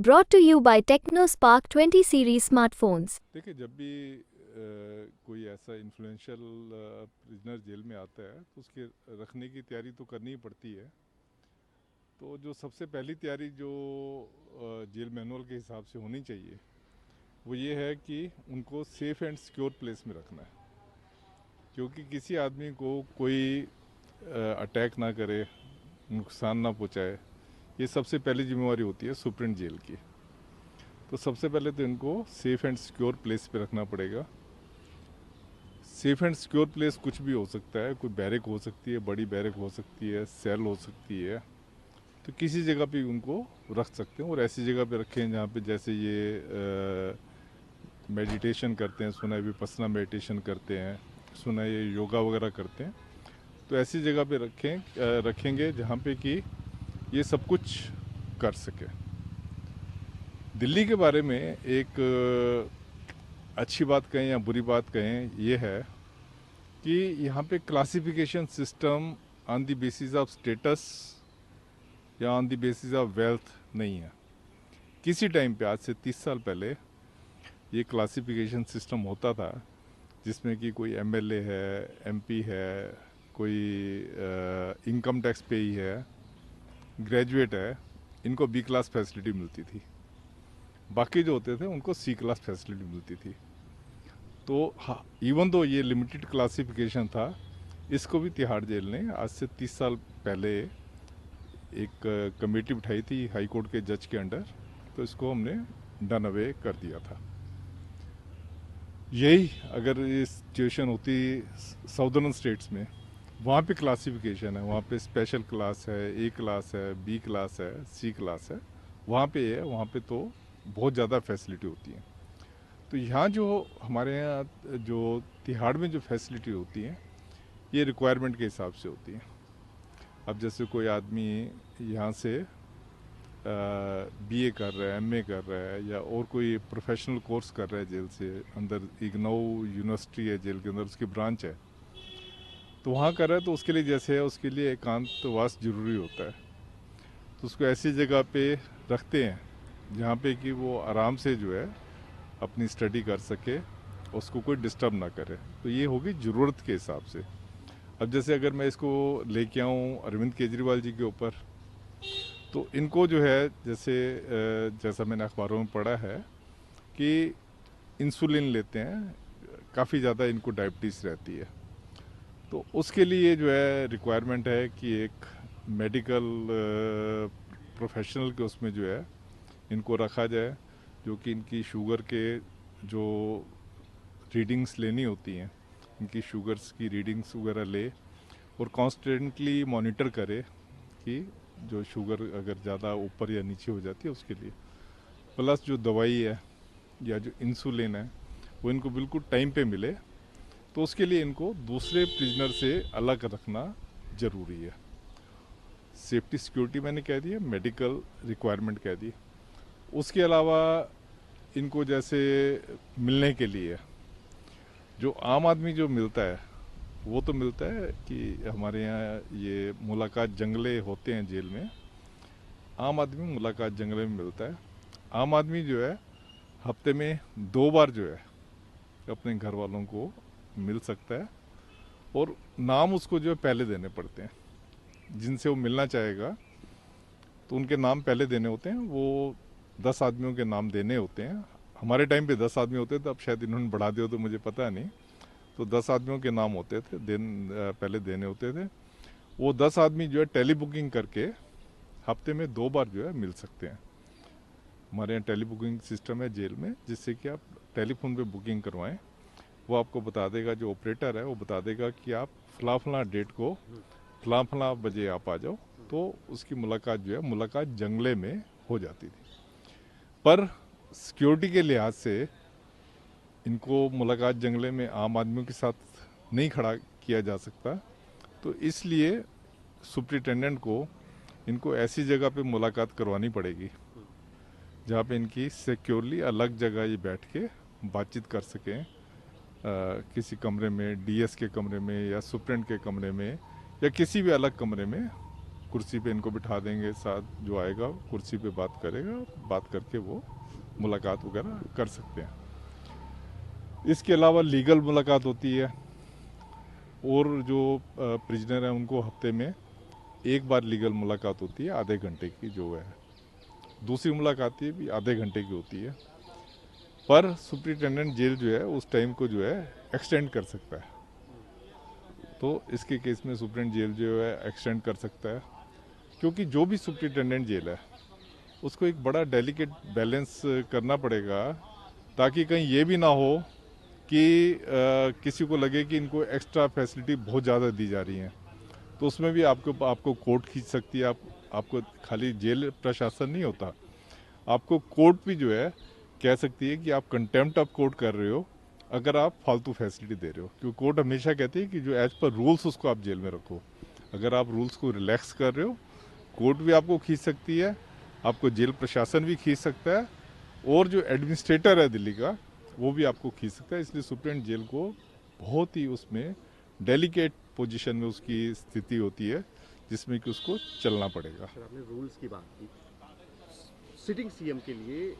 Brought to you by TechnoSpark 20 series smartphones. देखिए जब भी कोई ऐसा इन्फ्लुएंशियल प्रिजनर जेल में आता है तो उसके रखने की तैयारी तो करनी ही पड़ती है। तो जो सबसे पहली तैयारी जो जेल मैनुअल के हिसाब से होनी चाहिए वो ये है कि उनको सेफ़ एंड सिक्योर प्लेस में रखना है, क्योंकि किसी आदमी को कोई अटैक ना करे, नुकसान ना पहुंचाए। ये सबसे पहली जिम्मेवारी होती है सुप्रीम जेल की। तो सबसे पहले तो इनको सेफ़ एंड सिक्योर प्लेस पे रखना पड़ेगा। सेफ़ एंड सिक्योर प्लेस कुछ भी हो सकता है, कोई बैरक हो सकती है, बड़ी बैरक हो सकती है, सेल हो सकती है। तो किसी जगह पे उनको रख सकते हैं और ऐसी जगह पे रखें जहाँ पे जैसे ये मेडिटेशन करते हैं, सुना है विपस्सना मेडिटेशन करते हैं, सुना है ये योगा वगैरह करते हैं। तो ऐसी जगह पे रखेंगे जहाँ पे कि ये सब कुछ कर सके। दिल्ली के बारे में एक अच्छी बात कहें या बुरी बात कहें ये है कि यहाँ पे classification system on the basis of status या on the basis of wealth नहीं है। किसी टाइम पे आज से 30 साल पहले ये क्लासिफिकेशन सिस्टम होता था, जिसमें कि कोई एमएलए है, एमपी है, कोई इनकम टैक्स पेई है, ग्रेजुएट है, इनको बी क्लास फैसिलिटी मिलती थी। बाकी जो होते थे उनको सी क्लास फैसिलिटी मिलती थी। तो हाँ, इवन दो ये लिमिटेड क्लासिफिकेशन था, इसको भी तिहाड़ जेल ने आज से 30 साल पहले एक कमेटी बिठाई थी हाई कोर्ट के जज के अंडर, तो इसको हमने डन अवे कर दिया था। यही अगर ये सिचुएशन होती साउदर्न स्टेट्स में, वहाँ पे क्लासिफिकेशन है, वहाँ पे स्पेशल क्लास है, ए क्लास है, बी क्लास है, सी क्लास है, वहाँ पे है, वहाँ पे तो बहुत ज़्यादा फैसिलिटी होती है। तो यहाँ जो हमारे यहाँ जो तिहाड़ में जो फैसिलिटी होती है ये रिक्वायरमेंट के हिसाब से होती है। अब जैसे कोई आदमी यहाँ से बीए कर रहा है, एमए कर रहा है, या और कोई प्रोफेशनल कोर्स कर रहा है जेल से अंदर, इग्नोउ यूनिवर्सिटी है जेल के अंदर, उसकी ब्रांच है, तो वहाँ कर रहा है, तो उसके लिए जैसे है उसके लिए एकांतवास जरूरी होता है। तो उसको ऐसी जगह पे रखते हैं जहाँ पे कि वो आराम से जो है अपनी स्टडी कर सके, उसको कोई डिस्टर्ब ना करे। तो ये होगी ज़रूरत के हिसाब से। अब जैसे अगर मैं इसको लेके आऊँ अरविंद केजरीवाल जी के ऊपर, तो इनको जो है जैसे जैसा मैंने अखबारों में पढ़ा है कि इंसुलिन लेते हैं, काफ़ी ज़्यादा इनको डायबिटीज़ रहती है। तो उसके लिए जो है रिक्वायरमेंट है कि एक मेडिकल प्रोफेशनल के उसमें जो है इनको रखा जाए, जो कि इनकी शुगर के जो रीडिंग्स लेनी होती हैं, इनकी शुगर्स की रीडिंग्स वगैरह ले और कॉन्स्टेंटली मॉनिटर करे कि जो शुगर अगर ज़्यादा ऊपर या नीचे हो जाती है उसके लिए, प्लस जो दवाई है या जो इंसुलिन है वो इनको बिल्कुल टाइम पे मिले। तो उसके लिए इनको दूसरे प्रिजनर से अलग रखना ज़रूरी है। सेफ्टी सिक्योरिटी मैंने कह दी है, मेडिकल रिक्वायरमेंट कह दी। उसके अलावा इनको जैसे मिलने के लिए जो आम आदमी जो मिलता है वो तो मिलता है कि हमारे यहाँ ये मुलाकात जंगले होते हैं जेल में, आम आदमी मुलाकात जंगले में मिलता है। आम आदमी जो है हफ्ते में 2 बार जो है अपने घर वालों को मिल सकता है, और नाम उसको जो है पहले देने पड़ते हैं। जिनसे वो मिलना चाहेगा तो उनके नाम पहले देने होते हैं। वो 10 आदमियों के नाम देने होते हैं। हमारे टाइम पे 10 आदमी होते थे, अब शायद इन्होंने बढ़ा दिया तो मुझे पता नहीं। तो 10 आदमियों के नाम होते थे, पहले देने होते थे। वो 10 आदमी जो है टेली बुकिंग करके हफ्ते में 2 बार जो है मिल सकते हैं। हमारे यहाँ टेली बुकिंग सिस्टम है जेल में, जिससे कि आप टेलीफोन पे बुकिंग करवाएं, वो आपको बता देगा, जो ऑपरेटर है वो बता देगा कि आप फला फला डेट को फला फला बजे आप आ जाओ। तो उसकी मुलाकात जो है मुलाकात जंगले में हो जाती थी। पर सिक्योरिटी के लिहाज से इनको मुलाकात जंगले में आम आदमियों के साथ नहीं खड़ा किया जा सकता। तो इसलिए सुप्रिटेंडेंट को इनको ऐसी जगह पे मुलाकात करवानी पड़ेगी जहाँ पे इनकी सिक्योरली अलग जगह ये बैठ के बातचीत कर सकें, किसी कमरे में, डीएस के कमरे में या सुप्रेंट के कमरे में या किसी भी अलग कमरे में कुर्सी पे इनको बिठा देंगे, साथ जो आएगा कुर्सी पे बात करेगा, बात करके वो मुलाकात वगैरह कर सकते हैं। इसके अलावा लीगल मुलाकात होती है, और जो प्रिजनर हैं उनको हफ्ते में एक बार लीगल मुलाकात होती है, आधे घंटे की जो है। दूसरी मुलाकात ये भी आधे घंटे की होती है, पर सुप्रिटेंडेंट जेल जो है उस टाइम को जो है एक्सटेंड कर सकता है। तो इसके केस में सुप्रिटेंडेंट जेल जो है एक्सटेंड कर सकता है, क्योंकि जो भी सुप्रिटेंडेंट जेल है उसको एक बड़ा डेलिकेट बैलेंस करना पड़ेगा, ताकि कहीं ये भी ना हो कि किसी को लगे कि इनको एक्स्ट्रा फैसिलिटी बहुत ज़्यादा दी जा रही हैं। तो उसमें भी आपको कोर्ट खींच सकती है। आपको खाली जेल प्रशासन नहीं होता, आपको कोर्ट भी जो है कह सकती है कि आप कंटेम्प्ट ऑफ कोर्ट कर रहे हो अगर आप फालतू फैसिलिटी दे रहे हो। क्योंकि कोर्ट हमेशा कहती है कि जो एज पर रूल्स उसको आप जेल में रखो। अगर आप रूल्स को रिलैक्स कर रहे हो, कोर्ट भी आपको खींच सकती है, आपको जेल प्रशासन भी खींच सकता है, और जो एडमिनिस्ट्रेटर है दिल्ली का वो भी आपको खींच सकता है। इसलिए सुप्रीम जेल को बहुत ही उसमें डेलिकेट पोजीशन में उसकी स्थिति होती है, जिसमें कि उसको चलना पड़ेगा। सर, आपने रूल्स की बात की, सिटिंग सीएम के लिए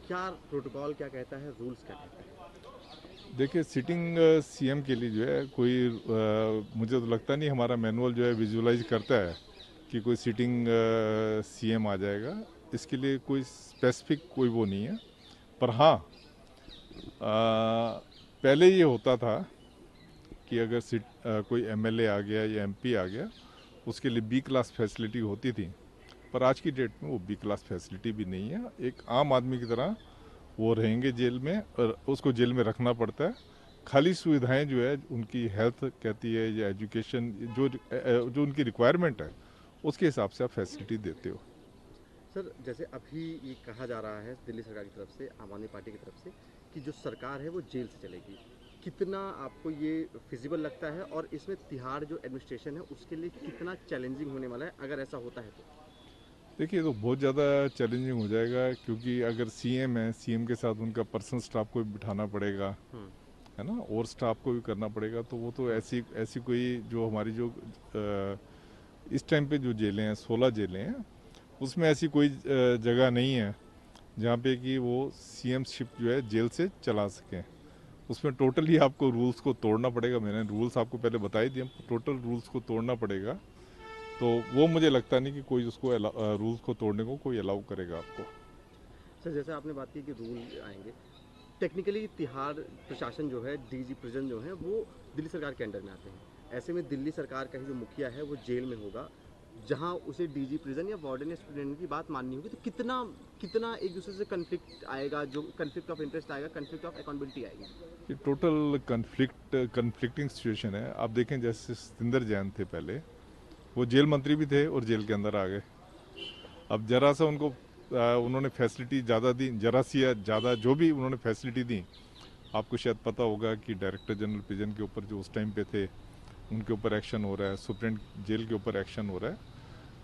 क्या प्रोटोकॉल क्या कहता है, रूल्स क्या कहता है? देखिए, सिटिंग सीएम के लिए जो है कोई मुझे तो लगता नहीं हमारा मैनुअल जो है विजुअलाइज करता है कि कोई सिटिंग सीएम आ जाएगा। इसके लिए कोई स्पेसिफिक कोई वो नहीं है। पर हाँ, पहले ये होता था कि अगर कोई एमएलए आ गया या एमपी आ गया, उसके लिए बी क्लास फैसिलिटी होती थी। पर आज की डेट में वो बी क्लास फैसिलिटी भी नहीं है। एक आम आदमी की तरह वो रहेंगे जेल में, और उसको जेल में रखना पड़ता है। खाली सुविधाएं जो है उनकी हेल्थ कहती है या एजुकेशन, जो उनकी रिक्वायरमेंट है उसके हिसाब से आप फैसिलिटी देते हो। सर, जैसे अभी ये कहा जा रहा है दिल्ली सरकार की तरफ से, आम आदमी पार्टी की तरफ से, कि जो सरकार है वो जेल से चलेगी। कितना आपको ये फिजिबल लगता है, और इसमें तिहाड़ जो एडमिनिस्ट्रेशन है उसके लिए कितना चैलेंजिंग होने वाला है अगर ऐसा होता है तो? देखिए, तो बहुत ज़्यादा चैलेंजिंग हो जाएगा, क्योंकि अगर सीएम है, सीएम के साथ उनका पर्सनल स्टाफ को भी बिठाना पड़ेगा, है ना, और स्टाफ को भी करना पड़ेगा। तो वो तो ऐसी ऐसी कोई जो हमारी जो इस टाइम पे जो जेलें हैं, 16 जेलें हैं, उसमें ऐसी कोई जगह नहीं है जहाँ पे कि वो सीएम शिप जो है जेल से चला सकें। उसमें टोटली आपको रूल्स को तोड़ना पड़ेगा। मैंने रूल्स आपको पहले बता ही दिए, टोटल रूल्स को तोड़ना पड़ेगा। तो वो मुझे लगता नहीं कि कोई उसको रूल्स को तोड़ने को कोई अलाउ करेगा आपको। सर, जैसे आपने बात की कि रूल आएंगे, टेक्निकली तिहाड़ प्रशासन जो है, डीजी प्रिजन जो है, वो दिल्ली सरकार के अंडर में आते हैं। ऐसे में दिल्ली सरकार का ही जो मुखिया है वो जेल में होगा, जहां उसे डीजी प्रिजन या वार्डन या स्टूडेंट की बात माननी होगी। तो कितना कितना एक दूसरे से कन्फ्लिक्ट आएगा, जो कन्फ्लिक्ट ऑफ इंटरेस्ट आएगा, कन्फ्लिक्ट ऑफ अकाउंटेबिलिटी आएगी। ये टोटल कन्फ्लिक्टिंग सिचुएशन है। आप देखें, जैसे सतिंदर जैन थे पहले, वो जेल मंत्री भी थे और जेल के अंदर आ गए। अब जरा सा उनको उन्होंने फैसिलिटी ज़्यादा दी, जरा सी या ज़्यादा जो भी उन्होंने फैसिलिटी दी, आपको शायद पता होगा कि डायरेक्टर जनरल प्रिजन के ऊपर जो उस टाइम पे थे उनके ऊपर एक्शन हो रहा है, सुप्रीम जेल के ऊपर एक्शन हो रहा है।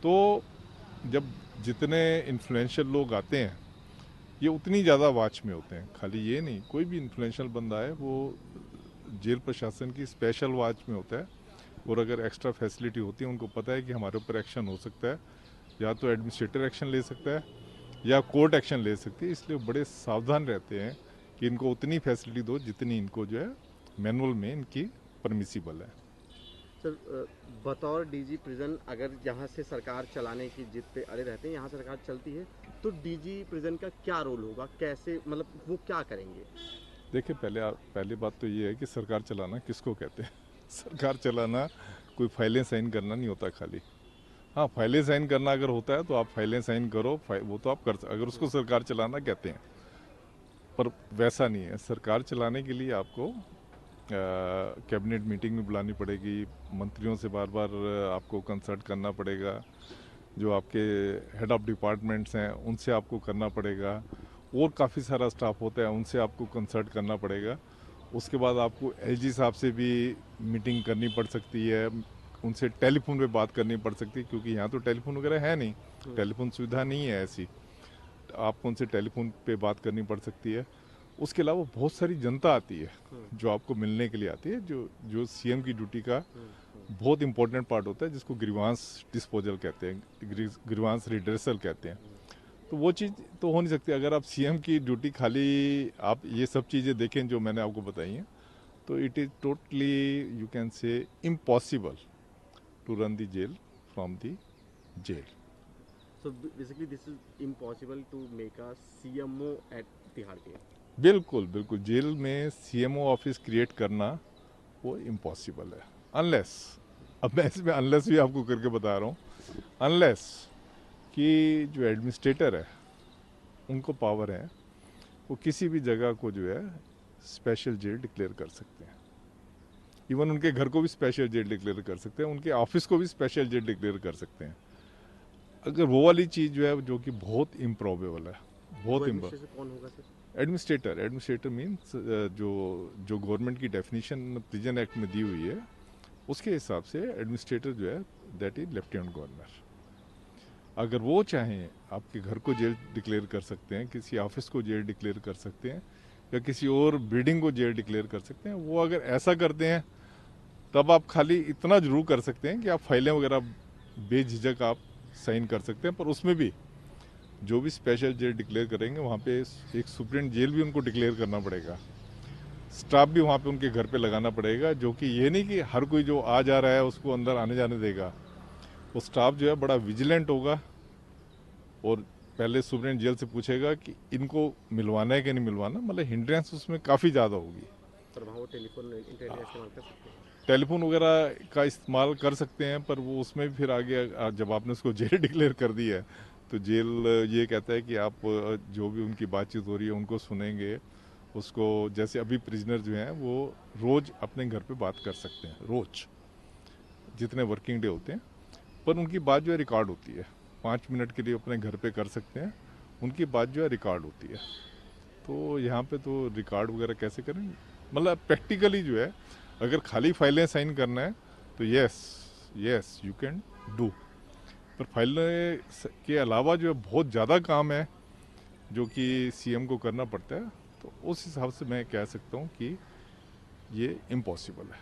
तो जब जितने इन्फ्लुएंशियल लोग आते हैं, ये उतनी ज़्यादा वाच में होते हैं। खाली ये नहीं, कोई भी इन्फ्लुएंशियल बंदा है वो जेल प्रशासन की स्पेशल वाच में होता है। और अगर एक्स्ट्रा फैसिलिटी होती है, उनको पता है कि हमारे ऊपर एक्शन हो सकता है, या तो एडमिनिस्ट्रेटर एक्शन ले सकता है या कोर्ट एक्शन ले सकती है। इसलिए बड़े सावधान रहते हैं कि इनको उतनी फैसिलिटी दो जितनी इनको जो है मैनुअल में इनकी परमिसिबल है। सर, बतौर डीजी प्रिजन अगर यहाँ से सरकार चलाने की जिद पे अड़े रहते हैं, यहाँ सरकार चलती है, तो डीजी प्रिजन का क्या रोल होगा, कैसे, मतलब वो क्या करेंगे? देखिए, पहली बात तो ये है कि सरकार चलाना किसको कहते हैं। सरकार चलाना कोई फाइलें साइन करना नहीं होता खाली। हाँ, फाइलें साइन करना अगर होता है तो आप फाइलें साइन करो, वो तो आप अगर उसको सरकार चलाना कहते हैं। पर वैसा नहीं है। सरकार चलाने के लिए आपको कैबिनेट मीटिंग में बुलानी पड़ेगी, मंत्रियों से बार बार आपको कंसल्ट करना पड़ेगा, जो आपके हेड ऑफ डिपार्टमेंट्स हैं उनसे आपको करना पड़ेगा, और काफ़ी सारा स्टाफ होता है उनसे आपको कंसल्ट करना पड़ेगा। उसके बाद आपको एलजी साहब से भी मीटिंग करनी पड़ सकती है, उनसे टेलीफोन पे बात करनी पड़ सकती है, क्योंकि यहाँ तो टेलीफोन वगैरह है नहीं, टेलीफोन सुविधा नहीं है ऐसी। आपको उनसे टेलीफोन पे बात करनी पड़ सकती है। उसके अलावा बहुत सारी जनता आती है जो आपको मिलने के लिए आती है, जो सीएम की ड्यूटी का बहुत इंपॉर्टेंट पार्ट होता है जिसको ग्रीवांस डिस्पोजल कहते हैं, ग्रीवांस रिड्रेसल कहते हैं। तो वो चीज़ तो हो नहीं सकती अगर आप सीएम की ड्यूटी खाली आप ये सब चीज़ें देखें जो मैंने आपको बताई हैं, तो it is totally you can say impossible to run the jail from the jail. So basically this is impossible to make a CMO at Tihar jail. बिल्कुल बिल्कुल, जेल में सीएमओ ऑफिस क्रिएट करना वो इम्पॉसिबल है, unless, अब मैं इसमें unless भी आपको करके बता रहा हूँ, अनलेस कि जो एडमिनिस्ट्रेटर है उनको पावर है, वो किसी भी जगह को जो है स्पेशल जेल डिक्लेयर कर सकते हैं। इवन उनके घर को भी स्पेशल जेल डिक्लेयर कर सकते हैं, उनके ऑफिस को भी स्पेशल जेल डिक्लेयर कर सकते हैं। अगर वो वाली चीज़ जो है जो कि बहुत इम्प्रॉबेबल है, बहुत Administration कौन होगा सर? एडमिनिस्ट्रेटर मीन्स जो गवर्नमेंट की डेफिनेशन प्रिजन एक्ट में दी हुई है उसके हिसाब से एडमिनिस्ट्रेटर जो है दैट इज लेफ्टिनेंट गवर्नर। अगर वो चाहें आपके घर को जेल डिक्लेयर कर सकते हैं, किसी ऑफिस को जेल डिक्लेयर कर सकते हैं, या किसी और बिल्डिंग को जेल डिक्लेयर कर सकते हैं। वो अगर ऐसा करते हैं तब आप खाली इतना जरूर कर सकते हैं कि आप फाइलें वगैरह बेझिझक आप साइन कर सकते हैं, पर उसमें भी जो भी स्पेशल जेल डिक्लेयर करेंगे वहाँ पे एक सुप्रीम जेल भी उनको डिक्लेयर करना पड़ेगा, स्टाफ भी वहाँ पे उनके घर पे लगाना पड़ेगा, जो कि ये नहीं कि हर कोई जो आ जा रहा है उसको अंदर आने जाने देगा। वो स्टाफ जो है बड़ा विजिलेंट होगा और पहले सुप्रीम जेल से पूछेगा कि इनको मिलवाना है कि नहीं मिलवाना, मतलब हिंड्रेंस उसमें काफ़ी ज़्यादा होगी। पर वहाँ वो टेलीफोन इंटरनेट इस्तेमाल कर सकते हैं। टेलीफोन वगैरह का इस्तेमाल कर सकते हैं, पर वो उसमें भी फिर आगे जब आपने उसको जेल डिक्लेयर कर दी है तो जेल ये कहता है कि आप जो भी उनकी बातचीत हो रही है उनको सुनेंगे, उसको जैसे अभी प्रिजनर जो हैं वो रोज़ अपने घर पे बात कर सकते हैं, रोज़ जितने वर्किंग डे होते हैं, पर उनकी बात जो है रिकॉर्ड होती है, 5 मिनट के लिए अपने घर पे कर सकते हैं, उनकी बात जो है रिकॉर्ड होती है। तो यहाँ पे तो रिकॉर्ड वगैरह कैसे करें, मतलब प्रैक्टिकली जो है अगर खाली फाइलें साइन करना है तो यस यू कैन डू, पर फाइलें के अलावा जो है बहुत ज़्यादा काम है जो कि सीएम को करना पड़ता है, तो उस हिसाब से मैं कह सकता हूँ कि ये इम्पॉसिबल है।